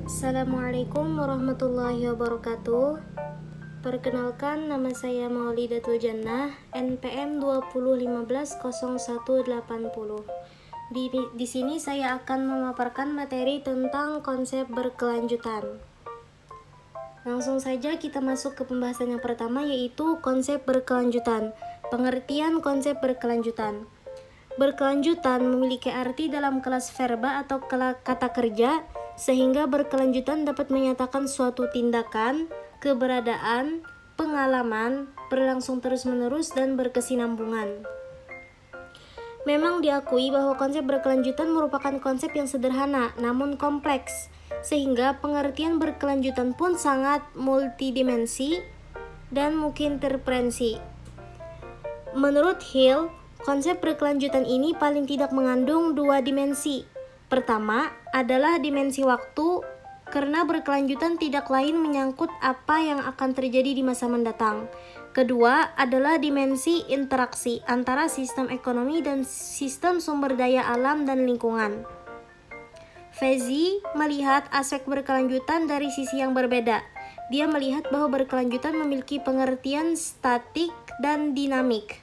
Assalamualaikum warahmatullahi wabarakatuh. Perkenalkan, nama saya Maulidatul Jannah, NPM 20150180. Di sini saya akan memaparkan materi tentang konsep berkelanjutan. Langsung saja kita masuk ke pembahasan yang pertama, yaitu konsep berkelanjutan. Pengertian konsep berkelanjutan. Berkelanjutan memiliki arti dalam kelas verba atau kata kerja, sehingga berkelanjutan dapat menyatakan suatu tindakan, keberadaan, pengalaman, berlangsung terus-menerus dan berkesinambungan. Memang diakui bahwa konsep berkelanjutan merupakan konsep yang sederhana namun kompleks, sehingga pengertian berkelanjutan pun sangat multidimensi dan mungkin terprensi. Menurut Hill, konsep berkelanjutan ini paling tidak mengandung dua dimensi. Pertama adalah dimensi waktu, karena berkelanjutan tidak lain menyangkut apa yang akan terjadi di masa mendatang. Kedua adalah dimensi interaksi antara sistem ekonomi dan sistem sumber daya alam dan lingkungan. Fezzi melihat aspek berkelanjutan dari sisi yang berbeda. Dia melihat bahwa berkelanjutan memiliki pengertian statik dan dinamik.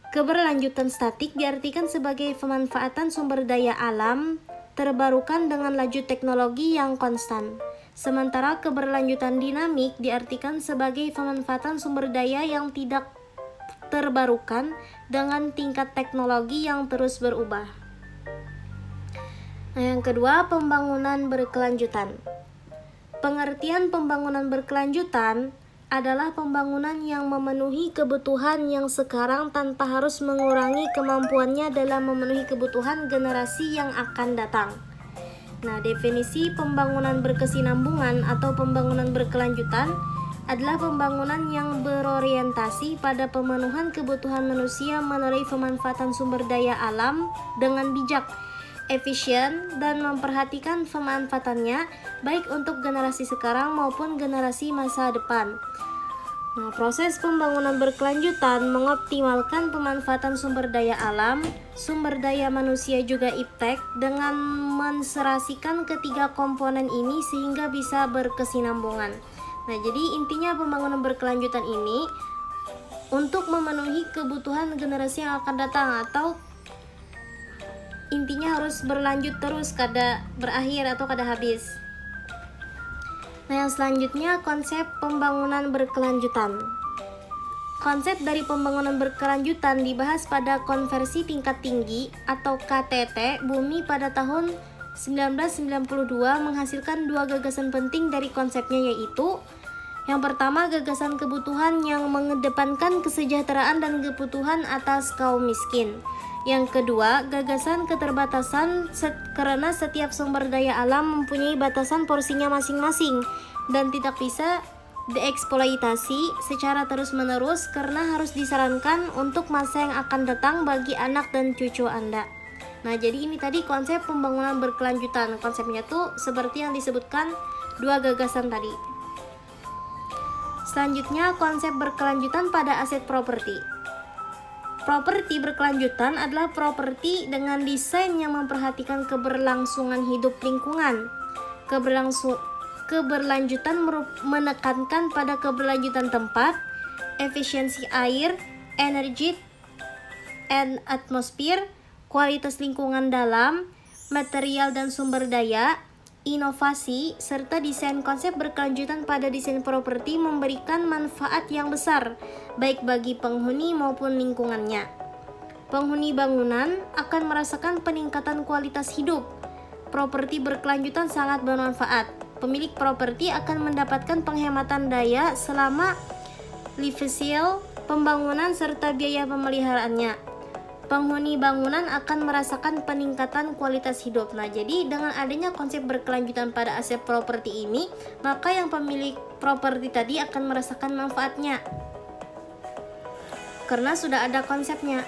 Keberlanjutan statik diartikan sebagai pemanfaatan sumber daya alam terbarukan dengan laju teknologi yang konstan. Sementara keberlanjutan dinamik diartikan sebagai pemanfaatan sumber daya yang tidak terbarukan dengan tingkat teknologi yang terus berubah. Nah, yang kedua, pembangunan berkelanjutan. Pengertian pembangunan berkelanjutan adalah pembangunan yang memenuhi kebutuhan yang sekarang tanpa harus mengurangi kemampuannya dalam memenuhi kebutuhan generasi yang akan datang. Nah, definisi pembangunan berkesinambungan atau pembangunan berkelanjutan adalah pembangunan yang berorientasi pada pemenuhan kebutuhan manusia melalui pemanfaatan sumber daya alam dengan bijak, efisien, dan memperhatikan pemanfaatannya baik untuk generasi sekarang maupun generasi masa depan. Nah, proses pembangunan berkelanjutan mengoptimalkan pemanfaatan sumber daya alam, sumber daya manusia juga iptek dengan menserasikan ketiga komponen ini sehingga bisa berkesinambungan. Nah, jadi intinya pembangunan berkelanjutan ini untuk memenuhi kebutuhan generasi yang akan datang, atau intinya harus berlanjut terus, kada berakhir atau kada habis. Nah, yang selanjutnya konsep pembangunan berkelanjutan. Konsep dari pembangunan berkelanjutan dibahas pada konversi tingkat tinggi atau KTT Bumi pada tahun 1992 menghasilkan dua gagasan penting dari konsepnya, yaitu yang pertama, gagasan kebutuhan yang mengedepankan kesejahteraan dan kebutuhan atas kaum miskin. Yang kedua, gagasan keterbatasan karena setiap sumber daya alam mempunyai batasan porsinya masing-masing dan tidak bisa dieksploitasi secara terus-menerus karena harus disarankan untuk masa yang akan datang bagi anak dan cucu Anda. Nah, jadi ini tadi konsep pembangunan berkelanjutan. Konsepnya tuh seperti yang disebutkan dua gagasan tadi. Selanjutnya, konsep berkelanjutan pada aset properti. Properti berkelanjutan adalah properti dengan desain yang memperhatikan keberlangsungan hidup lingkungan. Keberlanjutan menekankan pada keberlanjutan tempat, efisiensi air, energi, dan atmosfer, kualitas lingkungan dalam, material dan sumber daya, inovasi, serta desain. Konsep berkelanjutan pada desain properti memberikan manfaat yang besar baik bagi penghuni maupun lingkungannya. Penghuni bangunan akan merasakan peningkatan kualitas hidup. Properti berkelanjutan sangat bermanfaat. Pemilik properti akan mendapatkan penghematan daya selama lifecycle pembangunan serta biaya pemeliharaannya. Penghuni bangunan akan merasakan peningkatan kualitas hidup. Nah, jadi dengan adanya konsep berkelanjutan pada aset properti ini, maka yang pemilik properti tadi akan merasakan manfaatnya karena sudah ada konsepnya.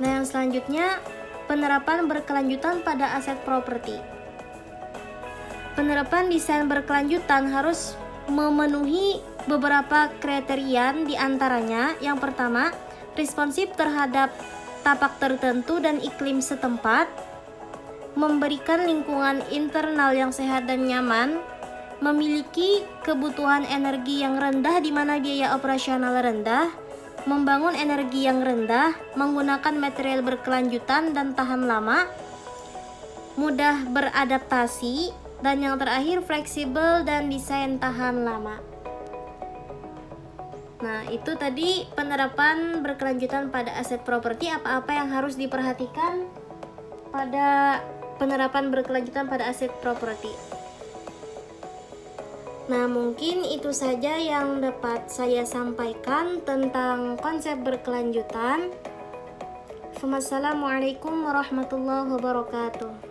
Nah, yang selanjutnya, penerapan berkelanjutan pada aset properti. Penerapan desain berkelanjutan harus memenuhi beberapa kriteria, di antaranya yang pertama, responsif terhadap tapak tertentu dan iklim setempat. memberikan lingkungan internal yang sehat dan nyaman, memiliki kebutuhan energi yang rendah di mana biaya operasional rendah, membangun energi yang rendah, menggunakan material berkelanjutan dan tahan lama, mudah beradaptasi, dan yang terakhir fleksibel dan desain tahan lama. Nah, itu tadi penerapan berkelanjutan pada aset properti. Apa-apa yang harus diperhatikan pada penerapan berkelanjutan pada aset properti. Nah, mungkin itu saja yang dapat saya sampaikan tentang konsep berkelanjutan. Wassalamualaikum warahmatullahi wabarakatuh.